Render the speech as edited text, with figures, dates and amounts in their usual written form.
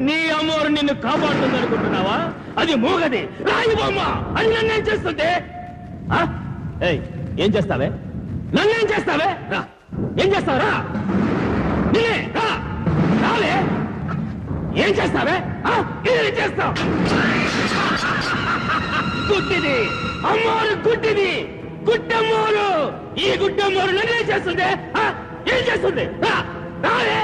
నీ అమ్మోరు నిన్ను కాపాడుతుంది అనుకుంటున్నావా? అది మూగది, రాయి బొమ్మ. అది నన్నేం చేస్తుంది? ఏం చేస్తావే? నన్నేం చేస్తావే? ఏం చేస్తావరా? నిన్నే రాలే. ఏం చేస్తావే? ఏం చేస్తావు? గుడ్డిది అమ్మోరు, గుడ్డిది గుడ్డమ్మోరు. ఈ గుడ్డమ్మోరు నన్నేం చేస్తుంది? ఏం చేస్తుంది? రాలే.